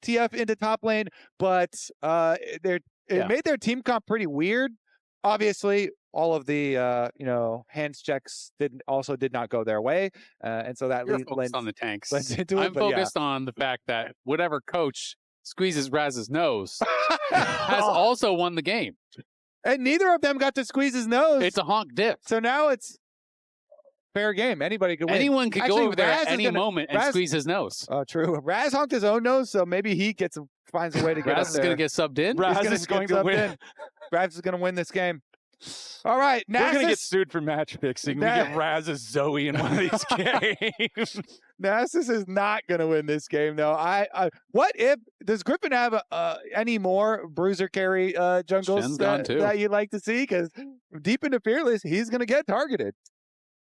TF into top lane, but it made their team comp pretty weird. Obviously, all of the hands checks did not go their way, and so that You're focused on the tanks. I'm focused on the fact that whatever coach squeezes Raz's nose has also won the game. And neither of them got to squeeze his nose. It's a honk dip. So now it's fair game. Anybody could win. Anyone could go over there at any moment and squeeze his nose. Oh, true. Raz honked his own nose, so maybe he finds a way to get Raz up is there. going to get subbed in. Raz is going to win. Raz is going to win this game. All right, We're going to get sued for match fixing. We get Raz as Zoe in one of these games. Nasus is not going to win this game, though. What if does Gryffin have any more bruiser carry jungles that you'd like to see? Because deep into Fearless, he's going to get targeted.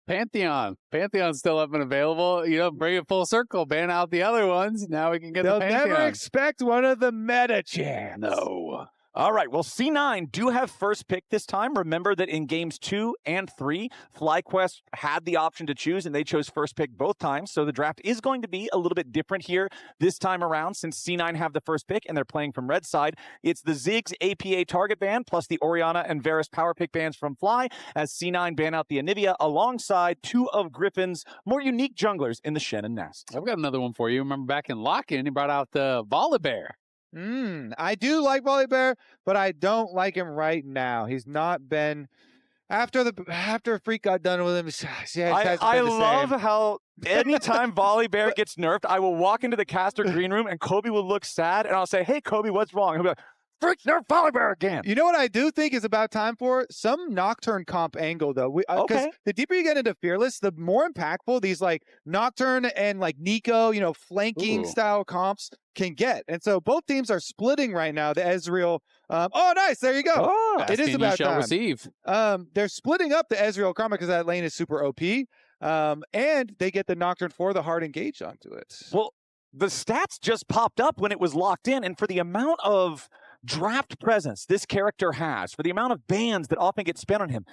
Pantheon's still up and available. Bring it full circle. Ban out the other ones. Now we can get the Pantheon. They'll never expect one of the meta champs. No. All right, well, C9 do have first pick this time. Remember that in games 2 and 3, FlyQuest had the option to choose, and they chose first pick both times. So the draft is going to be a little bit different here this time around since C9 have the first pick and they're playing from red side. It's the Ziggs APA target ban plus the Orianna and Varus power pick bans from Fly as C9 ban out the Anivia alongside 2 of Griffin's more unique junglers in the Shen and Nest. I've got another one for you. Remember back in Lock-In, he brought out the Volibear. I do like Blaber, but I don't like him right now. He's not been after Freak got done with him. I love how anytime Volibear gets nerfed, I will walk into the caster green room and Kobe will look sad, and I'll say, "Hey, Kobe, what's wrong?" He'll be like, "Freak nerf Volibear again." You know what I do think is about time for? Some Nocturne comp angle, though. Because the deeper you get into Fearless, the more impactful these like Nocturne and like Neeko, flanking style comps can get. And so both teams are splitting right now. The Ezreal. Nice. There you go. Oh, it is about time. Receive. They're splitting up the Ezreal karma because that lane is super OP. And they get the Nocturne for the hard engage onto it. Well, the stats just popped up when it was locked in, and for the amount of draft presence this character has, for the amount of bans that often get spent on him,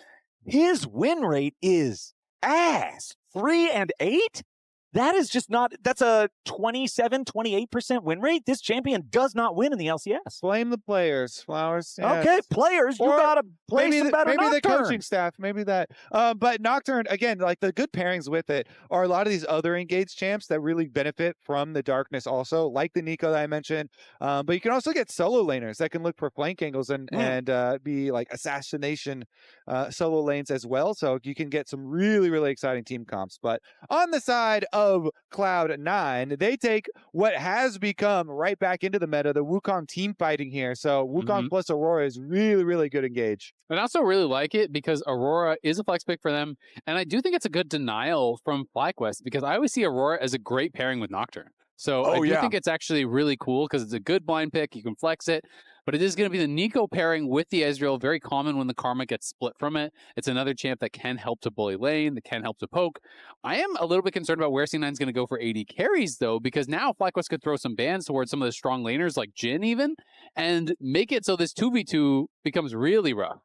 his win rate is ass. 3 and 8? That is just not, that's a 27, 28% win rate. This champion does not win in the LCS. Blame the players, Flowers. Yes. Okay, players, you got to play some better Maybe Nocturne. the coaching staff, maybe that. But Nocturne, again, like the good pairings with it are a lot of these other engaged champs that really benefit from the darkness also, like the Neeko that I mentioned. But you can also get solo laners that can look for flank angles and be like assassination solo lanes as well. So you can get some really, really exciting team comps. But on the side of Cloud9, they take what has become right back into the meta, the Wukong team fighting here. So Wukong plus Aurora is really, really good engage. And I also really like it because Aurora is a flex pick for them. And I do think it's a good denial from FlyQuest because I always see Aurora as a great pairing with Nocturne. So I do think it's actually really cool because it's a good blind pick. You can flex it. But it is going to be the Neeko pairing with the Ezreal. Very common when the Karma gets split from it. It's another champ that can help to bully lane, that can help to poke. I am a little bit concerned about where C9 is going to go for AD carries, though, because now FlyQuest could throw some bans towards some of the strong laners like Jhin even, and make it so this 2v2 becomes really rough.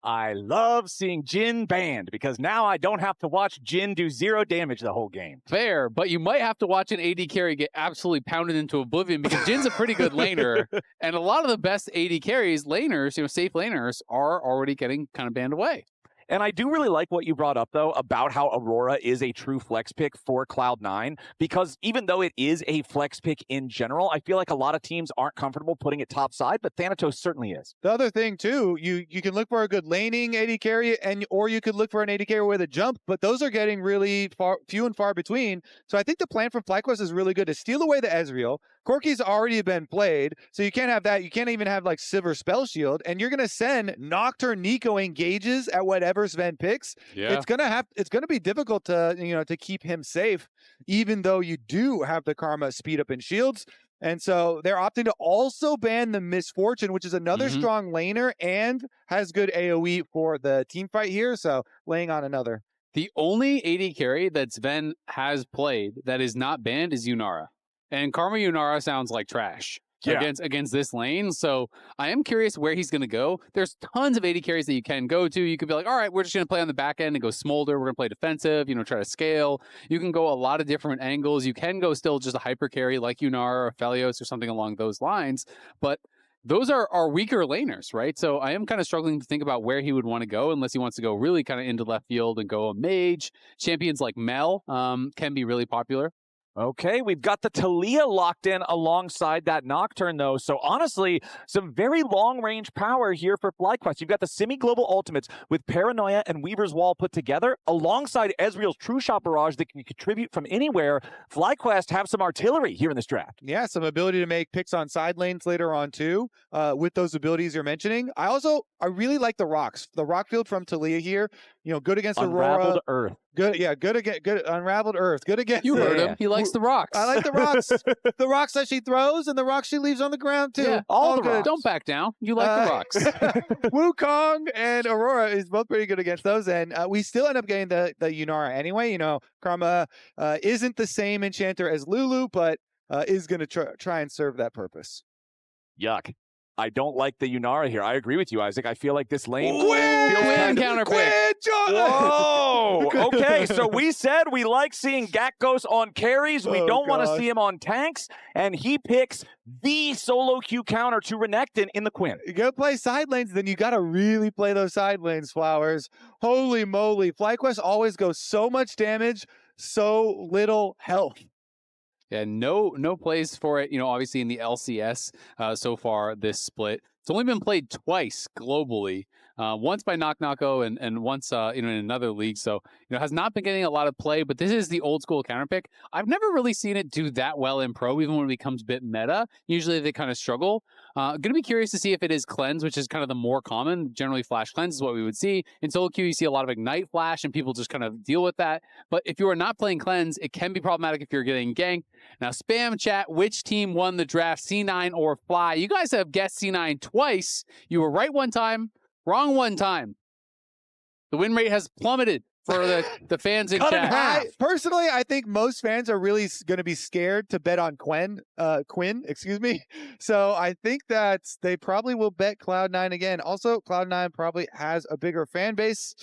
I love seeing Jhin banned because now I don't have to watch Jhin do 0 damage the whole game. Fair, but you might have to watch an AD carry get absolutely pounded into oblivion because Jin's a pretty good laner, and a lot of the best AD carries, laners, safe laners, are already getting kind of banned away. And I do really like what you brought up, though, about how Aurora is a true flex pick for Cloud9, because even though it is a flex pick in general, I feel like a lot of teams aren't comfortable putting it top side, but Thanatos certainly is. The other thing, too, you can look for a good laning AD carry, or you could look for an AD carry with a jump, but those are getting really few and far between. So I think the plan from FlyQuest is really good to steal away the Ezreal. Corki's already been played, so you can't have that. You can't even have like Sivir Spell Shield, and you're gonna send Nocturne Neeko engages at whatever Zven picks. Yeah. It's gonna be difficult to to keep him safe, even though you do have the Karma speed up in shields. And so they're opting to also ban the Misfortune, which is another strong laner and has good AoE for the team fight here. So laying on another. The only AD carry that Zven has played that is not banned is Yunara. And Karma Yunara sounds like trash. against this lane. So I am curious where he's going to go. There's tons of AD carries that you can go to. You could be like, all right, we're just going to play on the back end and go Smolder. We're going to play defensive, try to scale. You can go a lot of different angles. You can go still just a hyper carry like Yunara or Felios or something along those lines. But those are weaker laners, right? So I am kind of struggling to think about where he would want to go unless he wants to go really kind of into left field and go a mage. Champions like Mel can be really popular. Okay, we've got the Taliyah locked in alongside that Nocturne, though. So honestly, some very long-range power here for FlyQuest. You've got the semi-global ultimates with Paranoia and Weaver's Wall put together, alongside Ezreal's True Shot Barrage that can contribute from anywhere. FlyQuest have some artillery here in this draft. Yeah, some ability to make picks on side lanes later on, too, with those abilities you're mentioning. I really like the rocks. The rock field from Taliyah here, good against Aurora. Unraveled Earth. Good Unraveled Earth. Good against You heard him. He likes the rocks. I like the rocks. The rocks that she throws and the rocks she leaves on the ground too. Yeah, all the rocks. Don't back down. You like the rocks. Wukong and Aurora is both pretty good against those, and we still end up getting the Yunara anyway. Karma isn't the same enchanter as Lulu, but is going to try and serve that purpose. Yuck. I don't like the Yunara here. I agree with you, Isaac. I feel like this lane Quinn counterpick. Whoa! Okay, so we said we like seeing Gakgos on carries. We don't want to see him on tanks, and he picks the solo queue counter to Renekton in the Quinn. You go play side lanes, then you got to really play those side lanes, Flowers. Holy moly. FlyQuest always goes so much damage, so little health. Yeah, no plays for it, obviously in the LCS so far this split. It's only been played twice globally, once by Nocturne and once in another league. So, has not been getting a lot of play, but this is the old school counter pick. I've never really seen it do that well in pro, even when it becomes a bit meta. Usually they kind of struggle. Going to be curious to see if it is cleanse, which is kind of the more common. Generally, flash cleanse is what we would see. In solo queue, you see a lot of ignite flash, and people just kind of deal with that. But if you are not playing cleanse, it can be problematic if you're getting ganked. Now, spam chat, which team won the draft, C9 or Fly? You guys have guessed C9 twice. You were right one time, wrong one time. The win rate has plummeted for the fans in chat. Personally, I think most fans are really going to be scared to bet on Quinn, So I think that they probably will bet Cloud9 again. Also, Cloud9 probably has a bigger fan base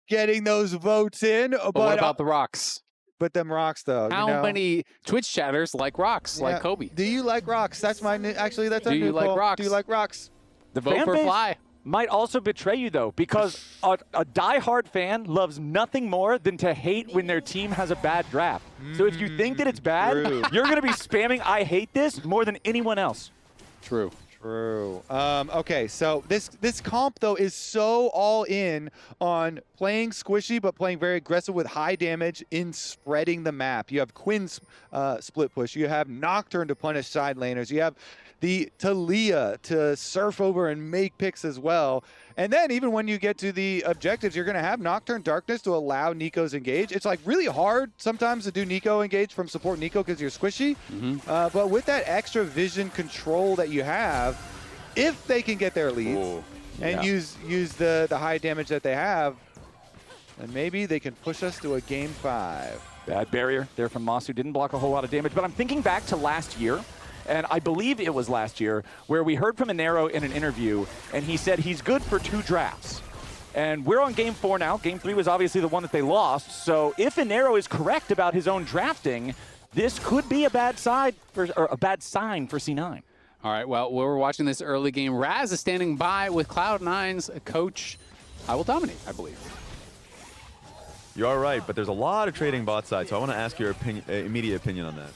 getting those votes in. But what about the rocks? But them rocks, though. How many Twitch chatters like rocks, like Kobe? Do you like rocks? That's my new, actually, that's Do you like poll. rocks? Do you like rocks? The vote fan for base Fly might also betray you, though, because a diehard fan loves nothing more than to hate when their team has a bad draft. So if you think that it's bad, you're going to be spamming "I hate this" more than anyone else. True. Okay, so this comp, though, is so all in on playing squishy, but playing very aggressive with high damage in spreading the map. You have Quinn's split push. You have Nocturne to punish side laners. You have the Taliyah to surf over and make picks as well. And then even when you get to the objectives, you're going to have Nocturne Darkness to allow Neeko's engage. It's like really hard sometimes to do Neeko engage from support Neeko because you're squishy. But with that extra vision control that you have, if they can get their leads and use the high damage that they have, then maybe they can push us to a game 5. Bad barrier there from Massu. Didn't block a whole lot of damage. But I'm thinking back to last year. And I believe it was last year where we heard from Inero in an interview, and he said he's good for 2 drafts. And we're on game 4 now. Game 3 was obviously the one that they lost. So if Inero is correct about his own drafting, this could be a bad sign for C9. All right, well, we're watching this early game. Raz is standing by with Cloud9's coach. I will dominate, I believe. You are right, but there's a lot of trading bot side, so I want to ask your immediate opinion on that.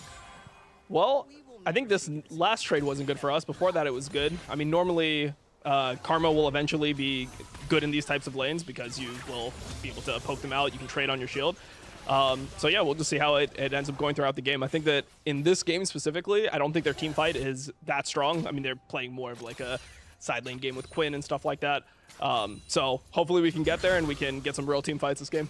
Well, I think this last trade wasn't good for us. Before that, it was good. I mean, normally, Karma will eventually be good in these types of lanes because you will be able to poke them out. You can trade on your shield. So yeah, we'll just see how it ends up going throughout the game. I think that in this game specifically, I don't think their team fight is that strong. I mean, they're playing more of like a side lane game with Quinn and stuff like that. So hopefully we can get there and we can get some real team fights this game.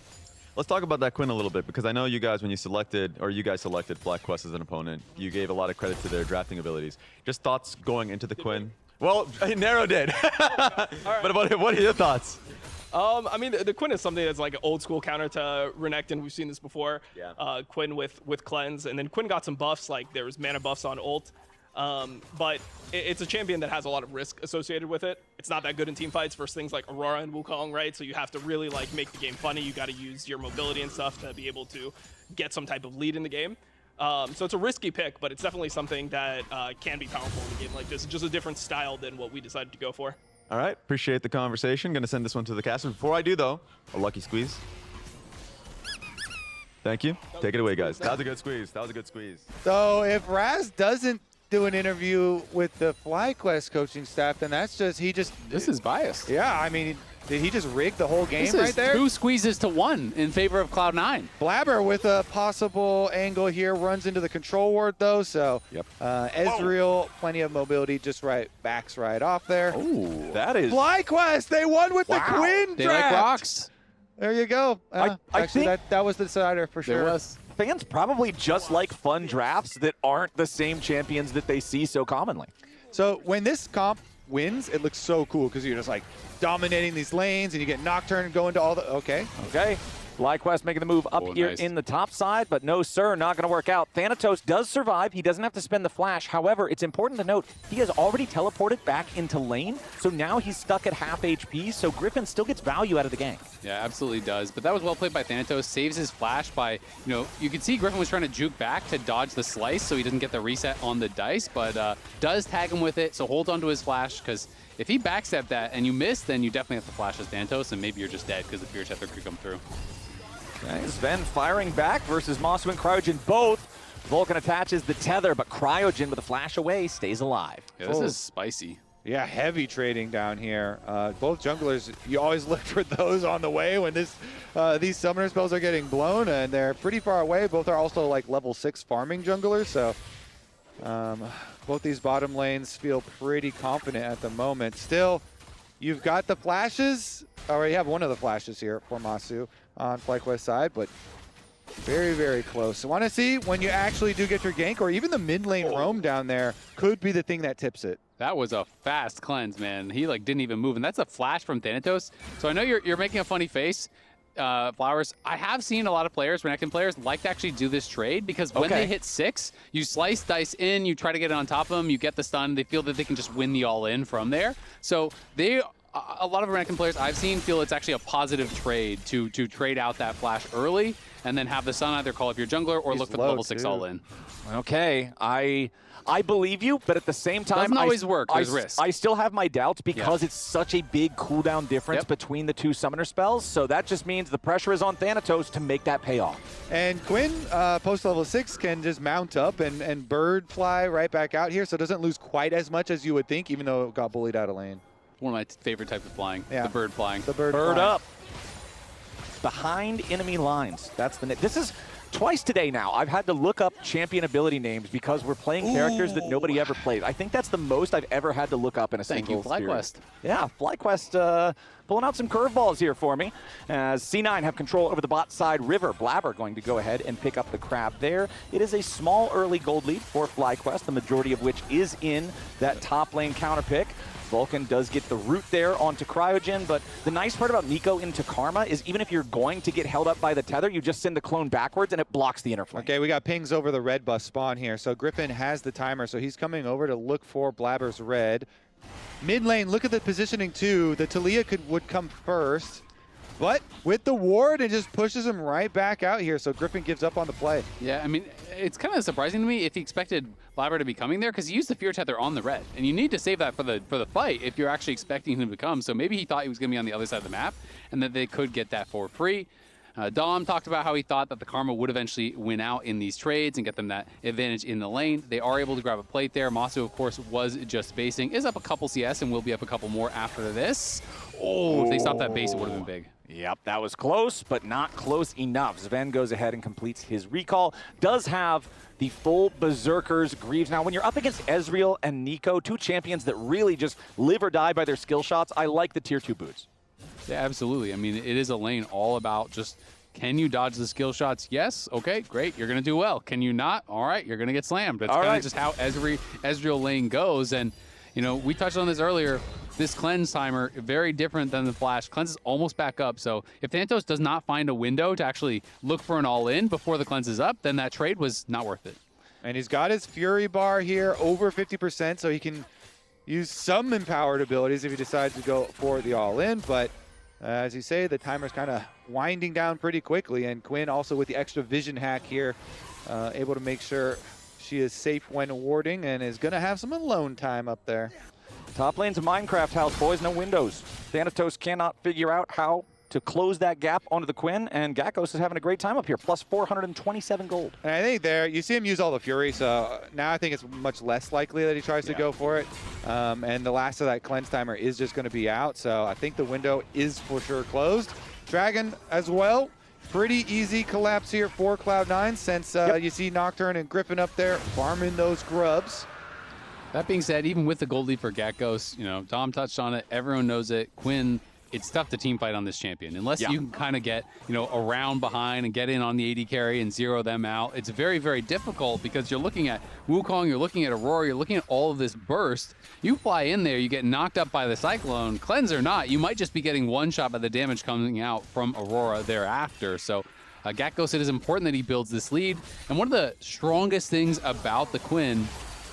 Let's talk about that Quinn a little bit, because I know you guys, when you selected, or you guys selected FlyQuest as an opponent, you gave a lot of credit to their drafting abilities. Just thoughts going into the Quinn? Well, Nero did. Right. But what are your thoughts? I mean, the Quinn is something that's like an old school counter to Renekton. We've seen this before. Yeah. Quinn with cleanse, and then Quinn got some buffs, like there was mana buffs on ult. But it's a champion that has a lot of risk associated with it. It's not that good in team fights versus things like Aurora and Wukong, right? So you have to really like make the game funny. You got to use your mobility and stuff to be able to get some type of lead in the game. So it's a risky pick, but it's definitely something that can be powerful in a game like this. It's just a different style than what we decided to go for. All right, appreciate the conversation. Gonna send this one to the caster. Before I do though, a lucky squeeze. Thank you. Take it away, guys. That was a good squeeze. That was a good squeeze. So if Raz doesn't do an interview with the FlyQuest coaching staff, then that's just, This is biased. Yeah, I mean, did he just rig the whole game This right is there? 2 squeezes to 1 in favor of Cloud9. Blaber with a possible angle here, runs into the control ward though, so Yep. Ezreal, plenty of mobility, just backs right off there. Oh, That is... FlyQuest, they won with the Wow. Quinn They draft. like rocks. There you go. I Actually, think- that was the decider for sure. There was. Fans probably just like fun drafts that aren't the same champions that they see so commonly. So when this comp wins, it looks so cool because you're just like dominating these lanes and you get Nocturne going to all the, okay. Okay. FlyQuest making the move up here nice. in the top side, but no, sir, not going to work out. Thanatos does survive. He doesn't have to spend the flash. However, it's important to note he has already teleported back into lane, so now he's stuck at half HP, so Gryffin still gets value out of the gank. Yeah, absolutely does. But that was well played by Thanatos. Saves his flash by, you can see Gryffin was trying to juke back to dodge the slice so he doesn't get the reset on the dice, but does tag him with it, so hold on to his flash, because if he backstepped that and you miss, then you definitely have to flash as Thanatos, and maybe you're just dead because the Fear Tether could come through. Okay, Zven firing back versus Massu and Cryogen both. Vulcan attaches the tether, but Cryogen with a flash away stays alive. Yeah, this is spicy. Yeah, heavy trading down here. Both junglers, you always look for those on the way when these summoner spells are getting blown, and they're pretty far away. Both are also like level 6 farming junglers, so both these bottom lanes feel pretty confident at the moment. Still, you've got the flashes, or you have one of the flashes here for Massu on FlyQuest side, but very, very close. I want to see when you actually do get your gank, or even the mid lane roam down there could be the thing that tips it. That was a fast cleanse, man. He didn't even move, and that's a flash from Thanatos. So I know you're making a funny face, Flowers. I have seen a lot of players, Renekton players, like to actually do this trade because when they hit 6, you slice dice in, you try to get it on top of them, you get the stun, they feel that they can just win the all-in from there. So a lot of Renekton players I've seen feel it's actually a positive trade to trade out that flash early and then have the stun either call up your jungler or look for the level 6 all-in. Okay, I believe you, but at the same time, doesn't always work. There's risk. I still have my doubts because it's such a big cooldown difference between the two summoner spells. So that just means the pressure is on Thanatos to make that pay off. And Quinn, post level 6, can just mount up and bird fly right back out here, so it doesn't lose quite as much as you would think, even though it got bullied out of lane. One of my favorite types of flying, the bird flying. The bird flying. up. Behind enemy lines. That's the This is twice today now. I've had to look up champion ability names because we're playing characters that nobody ever played. I think that's the most I've ever had to look up in a single Thank you, FlyQuest. Yeah, FlyQuest pulling out some curveballs here for me. As C9 have control over the bot side river. Blaber going to go ahead and pick up the crab there. It is a small early gold lead for FlyQuest, the majority of which is in that top lane counter pick. Vulcan does get the root there onto Cryogen, but the nice part about Neeko into Karma is even if you're going to get held up by the tether, you just send the clone backwards and it blocks the interflame. Okay, we got pings over the red buff spawn here. So Gryffin has the timer, so he's coming over to look for Blaber's red. Mid lane, look at the positioning too. The Taliyah would come first, but with the ward, it just pushes him right back out here. So Gryffin gives up on the play. Yeah, I mean, it's kind of surprising to me if he expected Blaber to be coming there because he used the Fear Tether on the red, and you need to save that for the fight if you're actually expecting him to come. So maybe he thought he was going to be on the other side of the map, and that they could get that for free. Dom talked about how he thought that the Karma would eventually win out in these trades and get them that advantage in the lane. They are able to grab a plate there. Massu, of course, was just basing. Is up a couple CS and will be up a couple more after this. Oh, if they stopped that base, it would have been big. Yep, that was close, but not close enough. Zven goes ahead and completes his recall. Does have the full Berserker's Greaves. Now, when you're up against Ezreal and Neeko, two champions that really just live or die by their skill shots, I like the tier 2 boots. Yeah, absolutely. I mean, it is a lane all about just, can you dodge the skill shots? Yes. Okay, great. You're going to do well. Can you not? All right, you're going to get slammed. That's kind of just how Ezreal lane goes. And, we touched on this earlier. This cleanse timer, very different than the flash. Cleanse is almost back up. So if Thanatos does not find a window to actually look for an all-in before the cleanse is up, then that trade was not worth it. And he's got his Fury bar here, over 50%, so he can use some empowered abilities if he decides to go for the all-in. But as you say, the timer's kind of winding down pretty quickly. And Quinn also with the extra vision hack here, able to make sure she is safe when warding and is going to have some alone time up there. Top lane's a Minecraft house, boys, no windows. Thanatos cannot figure out how to close that gap onto the Quinn, and Gakgos is having a great time up here, plus 427 gold. And I think there, you see him use all the Fury, so now I think it's much less likely that he tries to go for it. And the last of that cleanse timer is just going to be out, so I think the window is for sure closed. Dragon as well. Pretty easy collapse here for Cloud9 since you see Nocturne and Gryffin up there farming those grubs. That being said, even with the gold lead for Gakgos, you know, Dom touched on it. Everyone knows it. Quinn, it's tough to team fight on this champion. Unless you can kind of get, you know, around behind and get in on the AD carry and zero them out. It's very, very difficult because you're looking at Wukong, you're looking at Aurora, you're looking at all of this burst. You fly in there, you get knocked up by the Cyclone. Cleanse or not, you might just be getting one shot by the damage coming out from Aurora thereafter. So Gakgos, it is important that he builds this lead. And one of the strongest things about the Quinn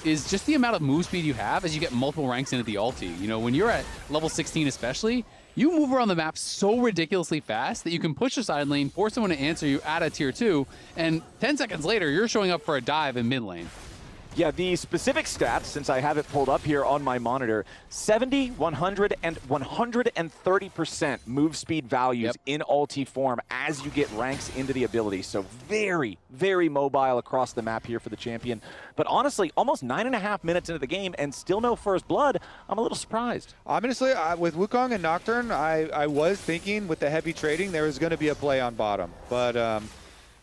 is just the amount of move speed you have as you get multiple ranks into the ulti. You know, when you're at level 16 especially, you move around the map so ridiculously fast that you can push a side lane, force someone to answer you at a tier 2, and 10 seconds later, you're showing up for a dive in mid lane. Yeah, the specific stats, since I have it pulled up here on my monitor, 70, 100, and 130% move speed values in ulti form as you get ranks into the ability. So very, very mobile across the map here for the champion. But honestly, almost 9.5 minutes into the game and still no first blood. I'm a little surprised. Honestly, with Wukong and Nocturne, I was thinking with the heavy trading, there was going to be a play on bottom. But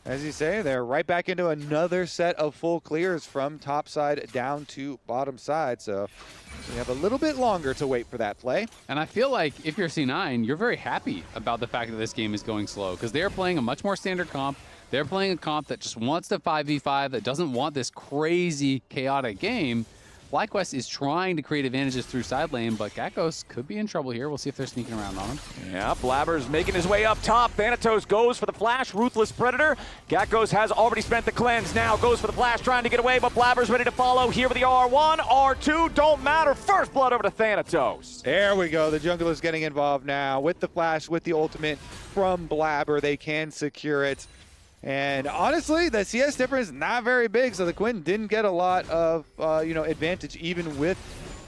as you say, they're right back into another set of full clears from top side down to bottom side. So we have a little bit longer to wait for that play. And I feel like if you're C9, you're very happy about the fact that this game is going slow because they're playing a much more standard comp. They're playing a comp that just wants to 5v5, that doesn't want this crazy, chaotic game. FlyQuest is trying to create advantages through side lane, but Gakgos could be in trouble here. We'll see if they're sneaking around on him. Yeah, Blaber's making his way up top. Thanatos goes for the flash, Ruthless Predator. Gakgos has already spent the cleanse, now goes for the flash, trying to get away, but Blaber's ready to follow. Here with the R1, R2, don't matter. First blood over to Thanatos. There we go. The jungler's getting involved now with the flash, with the ultimate from Blaber. They can secure it. And honestly, the CS difference is not very big, so the Quinn didn't get a lot of advantage even with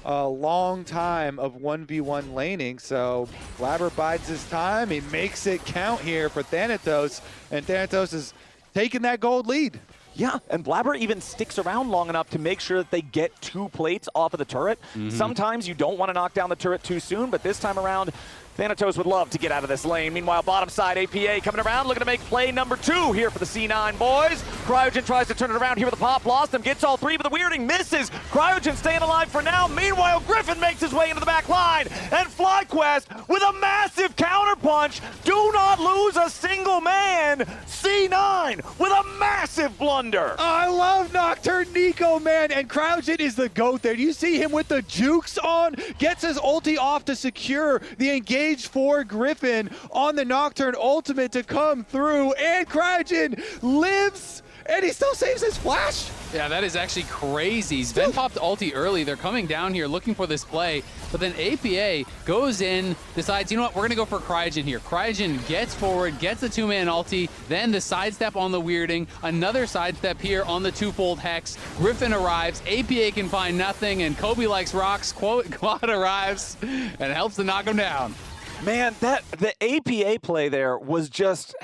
a long time of 1v1 laning. So Blaber bides his time. He makes it count here for Thanatos, and Thanatos is taking that gold lead. Yeah, and Blaber even sticks around long enough to make sure that they get 2 plates off of the turret. Sometimes you don't want to knock down the turret too soon, but this time around, Thanatos would love to get out of this lane. Meanwhile, bottom side, APA coming around, looking to make play number 2 here for the C9 boys. Cryogen tries to turn it around here with a pop, lost him, gets all 3, but the weirding misses. Cryogen staying alive for now. Meanwhile, Gryffin makes his way into the back line, and FlyQuest with a massive counterpunch. Do not lose a single man. C9 with a massive blunder. I love Nocturne Neeko, man, and Cryogen is the GOAT there. Do you see him with the jukes on? Gets his ulti off to secure the engagement for Gryffin on the Nocturne ultimate to come through, and Cryogen lives, and he still saves his flash. Yeah, that is actually crazy. Zven popped ulti early. They're coming down here looking for this play, but then APA goes in, decides, you know what, we're going to go for Cryogen here. Cryogen gets forward, gets the 2-man ulti, then the sidestep on the weirding, another sidestep here on the 2-fold hex. Gryffin arrives, APA can find nothing, and Kobe likes rocks. Quad arrives and helps to knock him down. Man, the APA play there was just...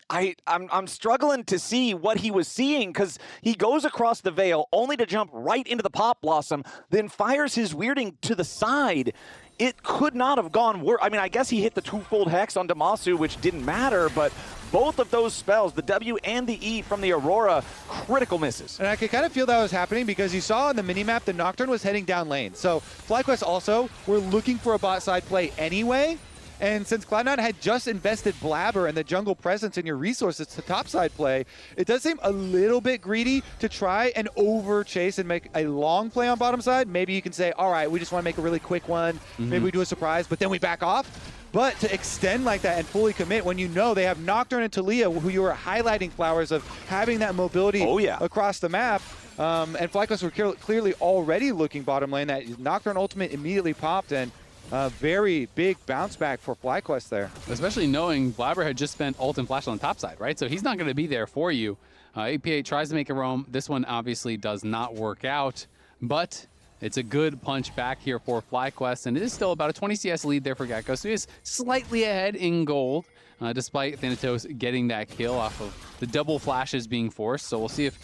I'm struggling to see what he was seeing because he goes across the veil only to jump right into the Pop Blossom, then fires his weirding to the side. It could not have gone worse. I mean, I guess he hit the 2-fold hex onto Massu, which didn't matter, but both of those spells, the W and the E from the Aurora, critical misses. And I could kind of feel that was happening because you saw on the minimap the Nocturne was heading down lane. So FlyQuest also were looking for a bot side play anyway. And since Cloud9 had just invested Blaber and the jungle presence in your resources to topside play, it does seem a little bit greedy to try and over chase and make a long play on bottom side. Maybe you can say, all right, we just want to make a really quick one. Maybe we do a surprise, but then we back off. But to extend like that and fully commit when you know they have Nocturne and Taliyah, who you were highlighting, Flowers, of having that mobility across the map, And FlyQuest were clearly already looking bottom lane. That Nocturne ultimate immediately popped, and very big bounce back for FlyQuest there. Especially knowing Blaber had just spent ult and flash on the top side, right? So he's not going to be there for you. APA tries to make a roam. This one obviously does not work out, but it's a good punch back here for FlyQuest, and it is still about a 20 CS lead there for Gakgos. So he is slightly ahead in gold, despite Thanatos getting that kill off of the double flashes being forced. So we'll see if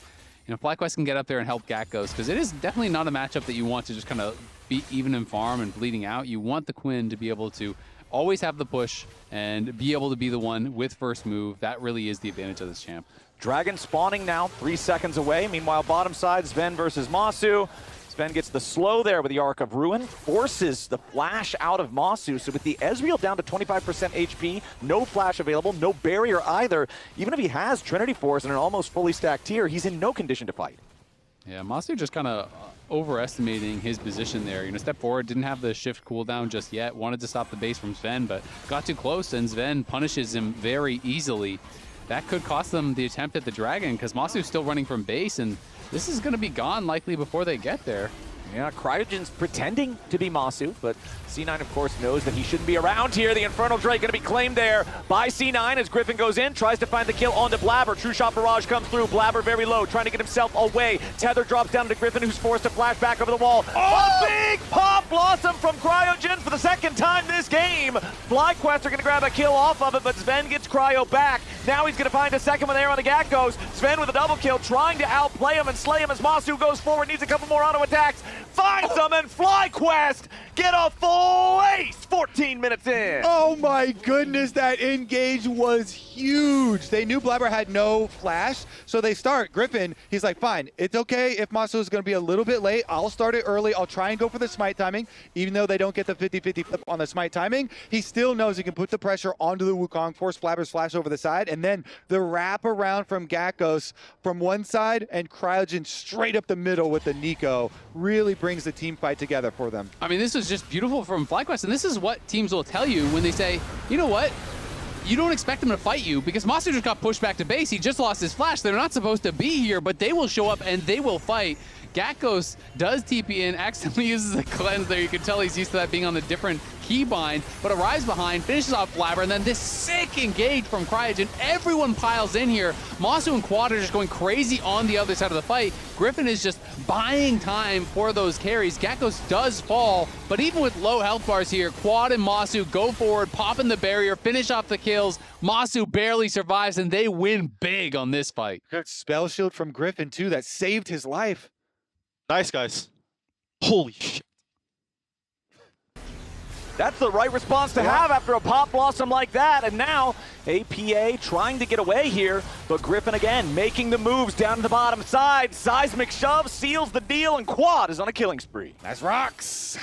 FlyQuest can get up there and help Gakgos, because it is definitely not a matchup that you want to just kind of be even in farm and bleeding out. You want the Quinn to be able to always have the push and be able to be the one with first move. That really is the advantage of this champ. Dragon spawning now, 3 seconds away. Meanwhile, bottom side, Zven versus Massu. Zven gets the slow there with the Arc of Ruin, forces the flash out of Massu. So with the Ezreal down to 25% HP, no flash available, no barrier either. Even if he has Trinity Force and an almost fully stacked tier, he's in no condition to fight. Yeah, Massu just kind of overestimating his position there. Step forward, didn't have the shift cooldown just yet, wanted to stop the base from Zven, but got too close, and Zven punishes him very easily. That could cost them the attempt at the Dragon, because Massu's still running from base, and this is going to be gone likely before they get there. Yeah, Cryogen's pretending to be Massu, but C9, of course, knows that he shouldn't be around here. The Infernal Drake going to be claimed there by C9 as Gryffin goes in, tries to find the kill onto Blaber. True Shot Barrage comes through. Blaber very low, trying to get himself away. Tether drops down to Gryffin, who's forced to flash back over the wall. Oh! A big pop blossom from Cryogen for the second time this game. FlyQuest are going to grab a kill off of it, but Zven gets Cryo back. Now he's going to find a second one there on the Gakgos. Zven with a double kill, trying to outplay him and slay him as Massu goes forward, needs a couple more auto attacks. Finds them, and FlyQuest get a full ace 14 minutes in. Oh my goodness, that engage was huge. They knew Blaber had no flash, so they start. Gryffin, he's like, fine, it's okay if Massu is going to be a little bit late. I'll start it early. I'll try and go for the smite timing. Even though they don't get the 50-50 flip on the smite timing, he still knows he can put the pressure onto the Wukong, force Blaber's flash over the side, and then the wrap around from Gakgos from one side and Cryogen straight up the middle with the Neeko really brings the team fight together for them. I mean, this is just beautiful from FlyQuest, and this is what teams will tell you when they say, you know what? You don't expect them to fight you because Massu just got pushed back to base. He just lost his flash. They're not supposed to be here, but they will show up and they will fight. Gakgos does TP in, accidentally uses a cleanse there. You can tell he's used to that being on the different keybind, but arrives behind, finishes off Blaber, and then this sick engage from Cryogen. Everyone piles in here. Massu and Quad are just going crazy on the other side of the fight. Gryffin is just buying time for those carries. Gakgos does fall, but even with low health bars here, Quad and Massu go forward, pop in the barrier, finish off the kills. Massu barely survives, and they win big on this fight. Good spell shield from Gryffin, too, that saved his life. Nice, guys. Holy shit. That's the right response to have after a pop blossom like that. And now APA trying to get away here, but Gryffin again making the moves down to the bottom side. Seismic shove seals the deal, and Quad is on a killing spree. That's rocks.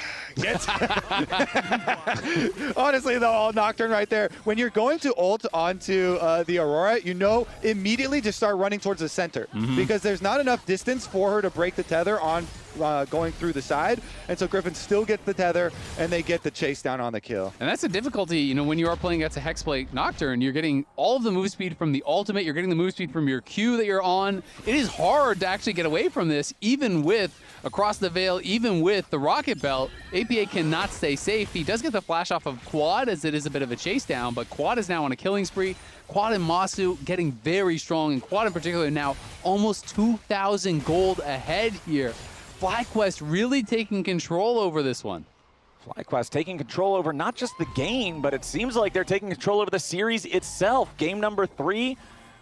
Honestly, though, all Nocturne right there. When you're going to ult onto the Aurora, you know immediately just start running towards the center because there's not enough distance for her to break the tether on going through the side. And so Gryffin still gets the tether, and they get the chase down on the kill. And that's the difficulty, when you are playing against a Hexblade Nocturne, you're getting all of the move speed from the ultimate, you're getting the move speed from your Q that you're on. It is hard to actually get away from this, even with Across the Veil, even with the Rocket Belt. APA cannot stay safe. He does get the flash off of Quad, as it is a bit of a chase down, but Quad is now on a killing spree. Quad and Massu getting very strong, and Quad in particular now almost 2,000 gold ahead here. FlyQuest really taking control over this one. FlyQuest taking control over not just the game, but it seems like they're taking control over the series itself. Game number 3,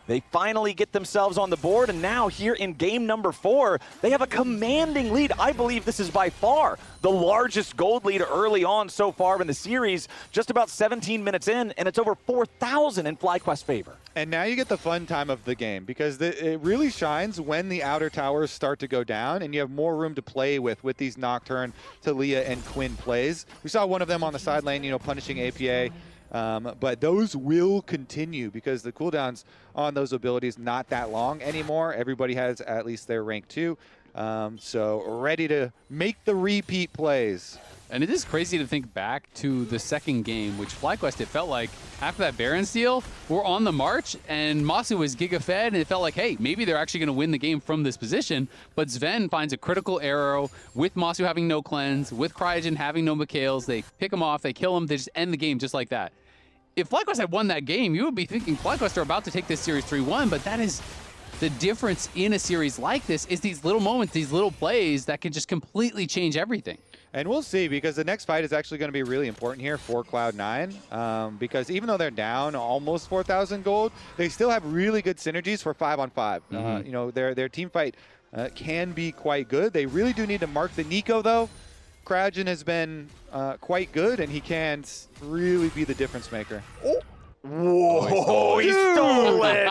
they finally get themselves on the board, and now here in game number 4, they have a commanding lead. I believe this is by far the largest gold lead early on so far in the series, just about 17 minutes in, and it's over 4,000 in FlyQuest's favor. And now you get the fun time of the game because it really shines when the outer towers start to go down and you have more room to play with these Nocturne, Taliyah, and Quinn plays. We saw one of them on the side lane, punishing APA. But those will continue because the cooldowns on those abilities not that long anymore. Everybody has at least their rank 2. So ready to make the repeat plays. And it is crazy to think back to the second game, which FlyQuest, it felt like after that Baron steal, we're on the march, and Massu was giga-fed, and it felt like, hey, maybe they're actually going to win the game from this position. But Zven finds a critical arrow with Massu having no cleanse, with Cryogen having no Mikhails. They pick him off, they kill him, they just end the game just like that. If FlyQuest had won that game, you would be thinking FlyQuest are about to take this series 3-1, but that is the difference in a series like this, is these little moments, these little plays that can just completely change everything. And we'll see, because the next fight is actually going to be really important here for Cloud9, because even though they're down almost 4,000 gold, they still have really good synergies for 5-on-5. You know, their team fight can be quite good. They really do need to mark the Neeko, though. Cryogen has been quite good, and he can really be the difference maker. Oh. Whoa, he stole it!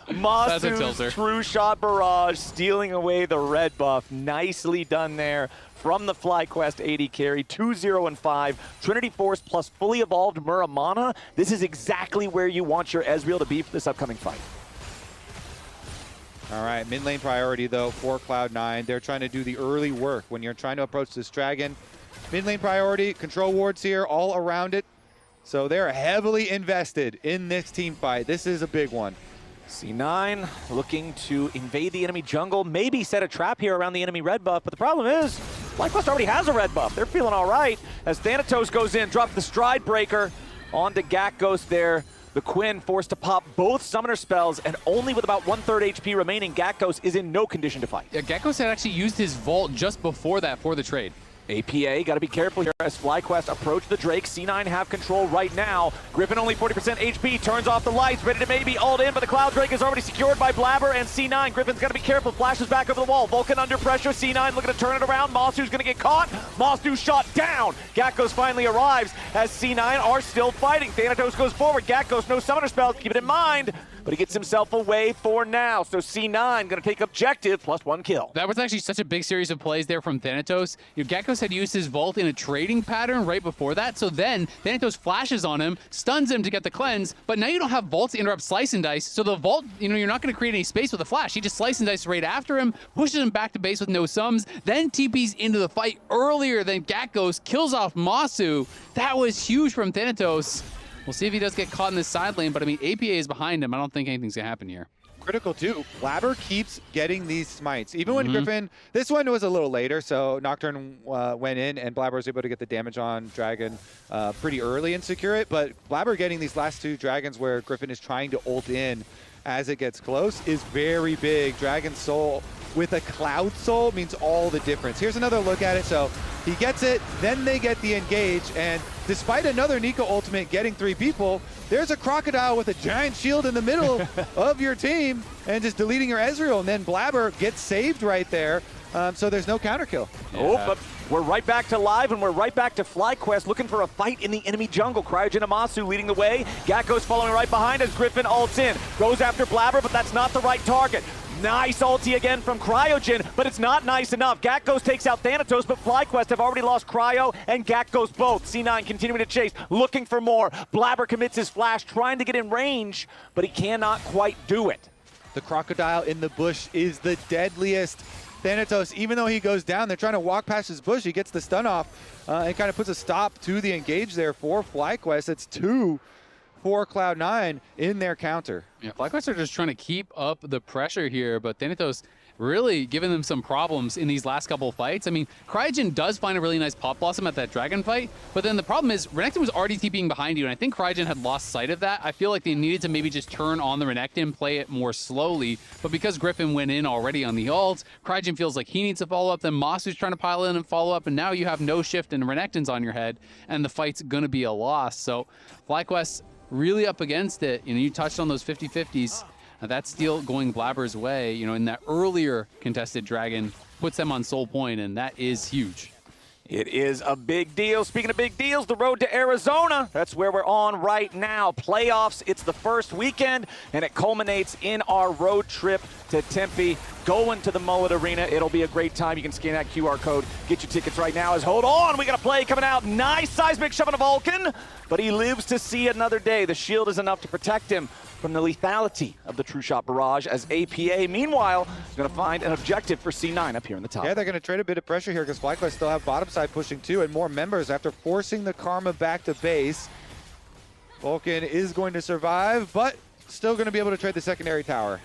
Massu's true shot barrage, stealing away the red buff. Nicely done there from the FlyQuest AD carry. 2-0-5. Trinity Force plus fully evolved Muramana. This is exactly where you want your Ezreal to be for this upcoming fight. All right, mid lane priority, though, for Cloud9. They're trying to do the early work when you're trying to approach this dragon. Mid lane priority, control wards here all around it. So they're heavily invested in this team fight. This is a big one. C9 looking to invade the enemy jungle, maybe set a trap here around the enemy red buff, but the problem is FlyQuest already has a red buff. They're feeling all right as Thanatos goes in, drops the stride breaker onto Gakgos there. The Quinn forced to pop both summoner spells, and only with about 1/3 HP remaining, Gakgos is in no condition to fight. Yeah, Gakgos had actually used his Vault just before that for the trade. APA, got to be careful here as FlyQuest approach the Drake. C9 have control right now. Gryffin only 40% HP, turns off the lights, ready to maybe ult in, but the Cloud Drake is already secured by Blaber and C9. Griffin's got to be careful, flashes back over the wall. Vulcan under pressure, C9 looking to turn it around. Massu's going to get caught. Massu shot down. Gakgos finally arrives as C9 are still fighting. Thanatos goes forward. Gakgos, no summoner spells, keep it in mind, but he gets himself away for now. So C9 going to take objective plus 1 kill. That was actually such a big series of plays there from Thanatos. Gakgos had used his Vault in a trading pattern right before that, so then Thanatos flashes on him, stuns him to get the cleanse, but now you don't have Vault to interrupt Slice and Dice, so the Vault, you know, you're not going to create any space with a flash. He just Slice and Dice right after him, pushes him back to base with no sums, then TPs into the fight earlier than Gakgos, kills off Massu. That was huge from Thanatos. We'll see if he does get caught in this side lane, but I mean, APA is behind him. I don't think anything's going to happen here. Critical too. Blaber keeps getting these smites. Even when Gryffin, this one was a little later, so Nocturne went in and Blaber was able to get the damage on Dragon pretty early and secure it. But Blaber getting these last 2 dragons where Gryffin is trying to ult in as it gets close is very big. Dragon Soul with a Cloud Soul means all the difference. Here's another look at it. So he gets it, then they get the engage, and despite another Neeko ultimate getting 3 people, there's a Crocodile with a giant shield in the middle of your team and just deleting your Ezreal, and then Blaber gets saved right there, so there's no counter kill. Yeah. Oh, but we're right back to live, and we're right back to FlyQuest looking for a fight in the enemy jungle. Cryogen and Massu leading the way. Gakgos following right behind as Gryffin ults in. Goes after Blaber, but that's not the right target. Nice ulti again from Cryogen, but it's not nice enough. Gakgos takes out Thanatos, but FlyQuest have already lost Cryo and Gakgos both. C9 continuing to chase, looking for more. Blaber commits his flash, trying to get in range, but he cannot quite do it. The Crocodile in the bush is the deadliest. Thanatos, even though he goes down, they're trying to walk past his bush. He gets the stun off and kind of puts a stop to the engage there for FlyQuest. It's 2 for Cloud9 in their counter. Yeah, FlyQuest are just trying to keep up the pressure here, but Thanatos really giving them some problems in these last couple of fights. I mean, Cryogen does find a really nice Pop Blossom at that Dragon fight, but then the problem is Renekton was already TPing behind you, and I think Cryogen had lost sight of that. I feel like they needed to maybe just turn on the Renekton, play it more slowly, but because Gryffin went in already on the ult, Cryogen feels like he needs to follow up, then Massu's trying to pile in and follow up, and now you have no shift and Renekton's on your head, and the fight's gonna be a loss. So FlyQuest really up against it. You know, you touched on those 50-50s. That steal going Blaber's way, you know, in that earlier contested Dragon puts them on Soul Point, and that is huge. It is a big deal. Speaking of big deals, the road to Arizona. That's where we're on right now. Playoffs, it's the first weekend, and it culminates in our road trip to Tempe. going to the Mullet Arena. It'll be a great time. You can scan that QR code. Get your tickets right now. As hold on, we got a play coming out. Nice seismic shove on a Vulcan, but he lives to see another day. The shield is enough to protect him from the lethality of the True Shot Barrage, as APA, meanwhile, is going to find an objective for C9 up here in the top. Yeah, they're going to trade a bit of pressure here because FlyQuest still have bottom side pushing too, and more members after forcing the Karma back to base. Vulcan is going to survive, but still going to be able to trade the secondary tower.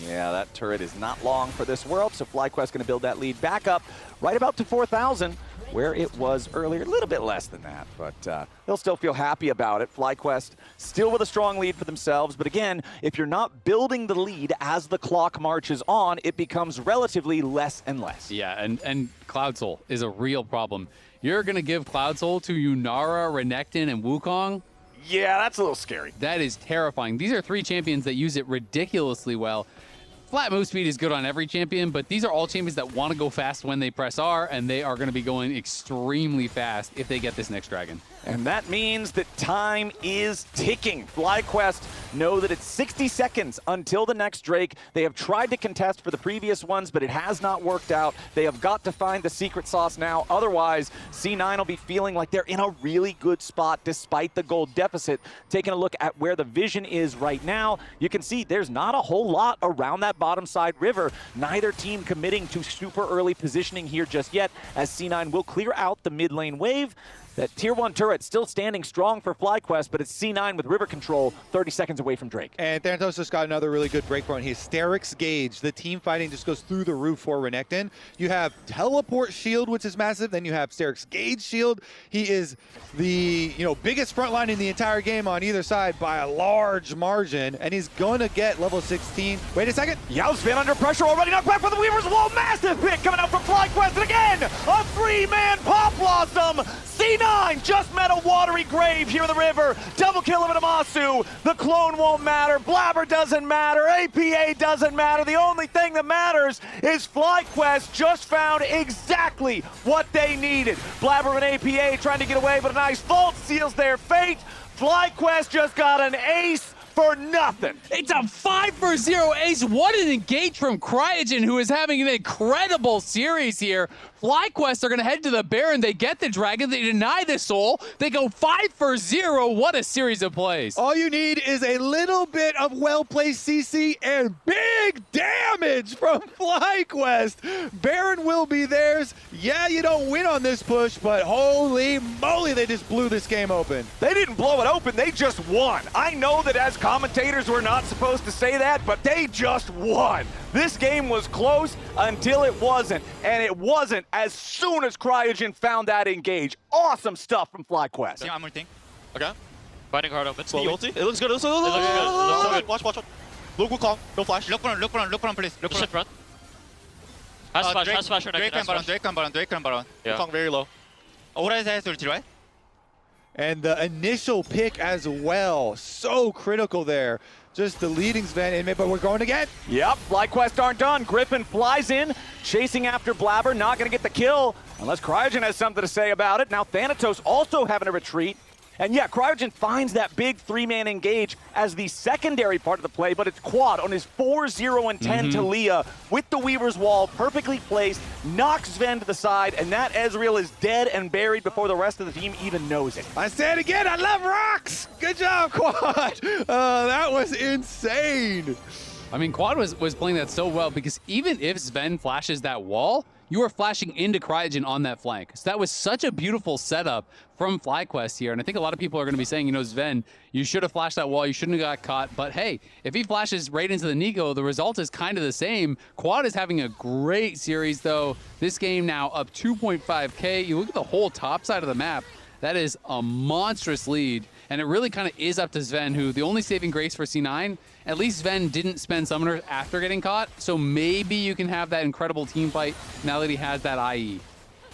Yeah, that turret is not long for this world, so FlyQuest going to build that lead back up right about to 4,000. Where it was earlier, a little bit less than that, but they'll still feel happy about it. FlyQuest still with a strong lead for themselves, but again, if you're not building the lead as the clock marches on, it becomes relatively less and less. Yeah, and Cloud Soul is a real problem. You're going to give Cloud Soul to Yunara, Renekton, and Wukong? Yeah, that's a little scary. That is terrifying. These are 3 champions that use it ridiculously well. Flat move speed is good on every champion, but these are all champions that want to go fast when they press R, and they are going to be going extremely fast if they get this next dragon. And that means that time is ticking. FlyQuest know that it's 60 seconds until the next Drake. They have tried to contest for the previous ones, but it has not worked out. They have got to find the secret sauce now. Otherwise, C9 will be feeling like they're in a really good spot despite the gold deficit. Taking a look at where the vision is right now, you can see there's not a whole lot around that bottom side river. Neither team committing to super early positioning here just yet, as C9 will clear out the mid lane wave. That tier 1 turret still standing strong for FlyQuest, but it's C9 with river control 30 seconds away from Drake. And Thanatos just got another really good breakpoint. Hysteric's Gauge. The team fighting just goes through the roof for Renekton. You have Teleport Shield, which is massive. Then you have Hysteric's Gauge Shield. He is the biggest front line in the entire game on either side by a large margin, and he's going to get level 16. Wait a second. Zven under pressure already, knocked back for the Weaver's Wall. Massive pick coming out from FlyQuest, and again, a 3-man Pop Blossom. C9 just met a watery grave here in the river. Double kill him at a Massu. The clone won't matter. Blaber doesn't matter. APA doesn't matter. The only thing that matters is FlyQuest just found exactly what they needed. Blaber and APA trying to get away, but a nice vault seals their fate. FlyQuest just got an ace for nothing. It's a 5-for-0 ace. What an engage from Cryogen, who is having an incredible series here. FlyQuest are going to head to the Baron. They get the dragon. They deny the soul. They go 5-for-0. What a series of plays. All you need is a little bit of well-placed CC and big damage from FlyQuest. Baron will be theirs. Yeah, you don't win on this push, but holy moly, they just blew this game open. They didn't blow it open. They just won. I know that as commentators we're not supposed to say that, but they just won. This game was close until it wasn't, and it wasn't as soon as Cryogen found that engage. Awesome stuff from FlyQuest. Yeah, I'm ulting. Okay. Fighting hard open. Slowly. It looks good. It looks good. Watch. Look Wukong. No flash. Look on, please. Look on. Front. Has flash. Drake and Baron. Yeah. Wukong very low. Aurora has ulti, right? And the initial pick as well, so critical there. Just deleting Zven in mid, but we're going again. Yep, FlyQuest aren't done. Gryffin flies in, chasing after Blaber, not going to get the kill unless Cryogen has something to say about it. Now Thanatos also having a retreat. And yeah, Cryogen finds that big 3-man engage as the secondary part of the play, but it's quad on his 4-0 and 10 Taliyah with the Weaver's Wall perfectly placed, knocks Zven to the side, and that Ezreal is dead and buried before the rest of the team even knows it. I say it again, I love rocks! Good job, Quad! That was insane! I mean, Quad was playing that so well because even if Zven flashes that wall, you are flashing into Cryogen on that flank. So that was such a beautiful setup from FlyQuest here. And I think a lot of people are going to be saying, Zven, you should have flashed that wall. You shouldn't have got caught. But hey, if he flashes right into the Neeko, the result is kind of the same. Quad is having a great series, though. This game now up 2.5K. You look at the whole top side of the map. That is a monstrous lead. And it really kind of is up to Zven, who the only saving grace for C9, at least Zven didn't spend summoners after getting caught. So maybe you can have that incredible team fight now that he has that IE.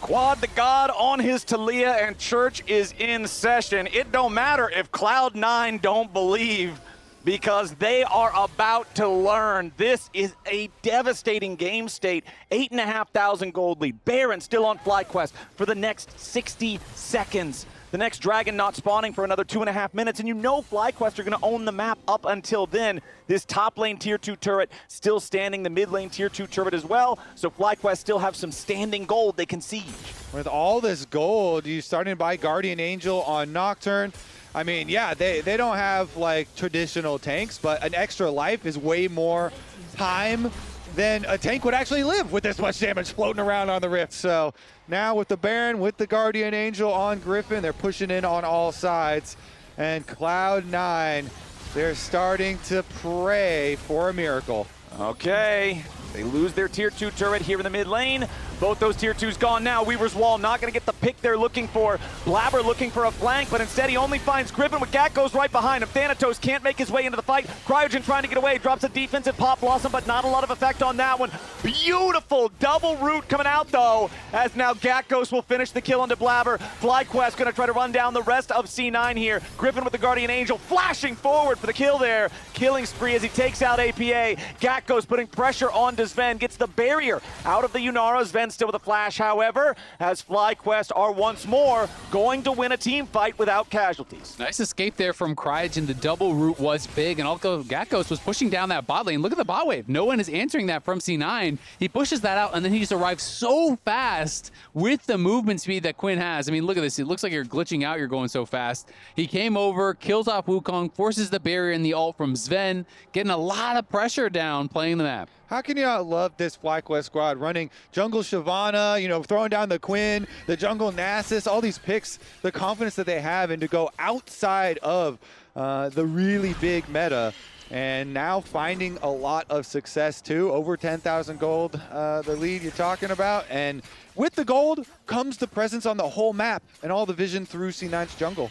Quad the God on his Taliyah, and Church is in session. It don't matter if Cloud9 don't believe, because they are about to learn. This is a devastating game state. 8,500 gold lead. Baron still on FlyQuest for the next 60 seconds. the next dragon not spawning for another 2.5 minutes, and you know FlyQuest are going to own the map up until then. This top lane tier 2 turret still standing, the mid lane tier 2 turret as well, so FlyQuest still have some standing gold they can siege. With all this gold, you starting to buy Guardian Angel on Nocturne. I mean, yeah, they don't have like traditional tanks, but an extra life is way more time than a tank would actually live with this much damage floating around on the Rift. So now with the Baron, with the Guardian Angel on Gryffin, they're pushing in on all sides. And Cloud9, they're starting to pray for a miracle. Okay, they lose their tier 2 turret here in the mid lane. Both those tier 2s gone now. Weaver's Wall not going to get the pick they're looking for. Blaber looking for a flank, but instead he only finds Gryffin with Gakgos right behind him. Thanatos can't make his way into the fight. Cryogen trying to get away, drops a defensive pop blossom, but not a lot of effect on that one. Beautiful double root coming out though, as now Gakgos will finish the kill onto Blaber. FlyQuest going to try to run down the rest of C9 here. Gryffin with the Guardian Angel flashing forward for the kill there. Killing spree as he takes out APA. Gakgos putting pressure on Zven, gets the barrier out of the Yunara. Zven still with a flash, however, as FlyQuest are once more going to win a team fight without casualties. Nice escape there from Cryogen. The double root was big, and also Gakgos was pushing down that bot lane. Look at the bot wave. No one is answering that from C9. He pushes that out, and then he just arrives so fast with the movement speed that Quinn has. I mean, look at this. It looks like you're glitching out. You're going so fast. He came over, kills off Wukong, forces the barrier and the ult from Zven, getting a lot of pressure down playing the map. How can you not love this FlyQuest squad running jungle Shyvana, you know, throwing down the Quinn, the jungle Nasus, all these picks, the confidence that they have, and to go outside of the really big meta. And now finding a lot of success too, over 10,000 gold, the lead you're talking about. And with the gold comes the presence on the whole map and all the vision through C9's jungle.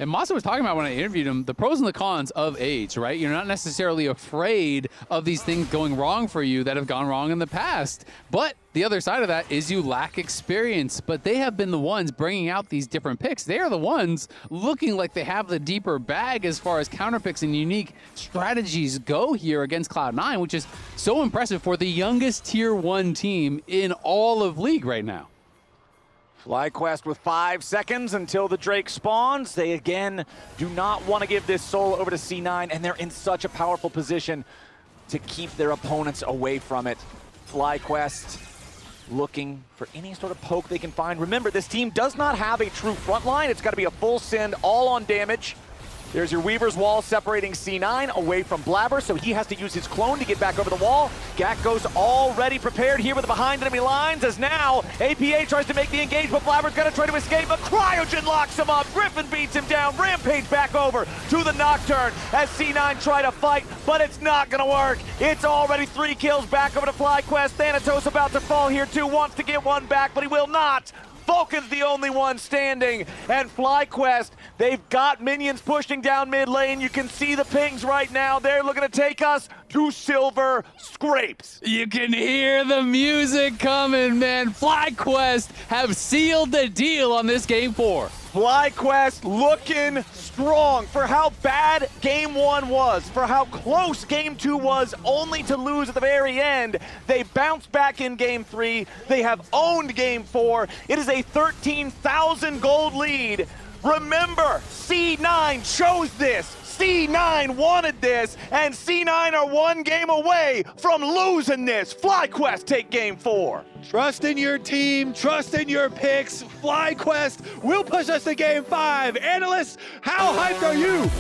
And Massu was talking about when I interviewed him, the pros and the cons of age, right? You're not necessarily afraid of these things going wrong for you that have gone wrong in the past. But the other side of that is you lack experience. But they have been the ones bringing out these different picks. They are the ones looking like they have the deeper bag as far as counter picks and unique strategies go here against Cloud9, which is so impressive for the youngest tier 1 team in all of League right now. FlyQuest with 5 seconds until the Drake spawns. They again do not want to give this soul over to C9, and they're in such a powerful position to keep their opponents away from it. FlyQuest looking for any sort of poke they can find. Remember, this team does not have a true front line. It's got to be a full send, all on damage. There's your Weaver's Wall separating C9 away from Blaber, so he has to use his clone to get back over the wall. Gakgos already prepared here with the behind enemy lines, as now APA tries to make the engage, but Blaber's gonna try to escape, but Cryogen locks him up. Gryffin beats him down. Rampage back over to the Nocturne as C9 try to fight, but it's not gonna work. It's already 3 kills back over to FlyQuest. Thanatos about to fall here too, wants to get one back, but he will not. Vulcan's the only one standing, and FlyQuest, they've got minions pushing down mid lane. You can see the pings right now. They're looking to take us to silver scrapes. You can hear the music coming, man. FlyQuest have sealed the deal on this game 4. FlyQuest looking strong for how bad game 1 was, for how close game 2 was, only to lose at the very end. They bounced back in game 3. They have owned game 4. It is a 13,000 gold lead. Remember, C9 chose this. C9 wanted this, and C9 are 1 game away from losing this. FlyQuest take game 4. Trust in your team, trust in your picks. FlyQuest will push us to game 5. Analysts, how hyped are you?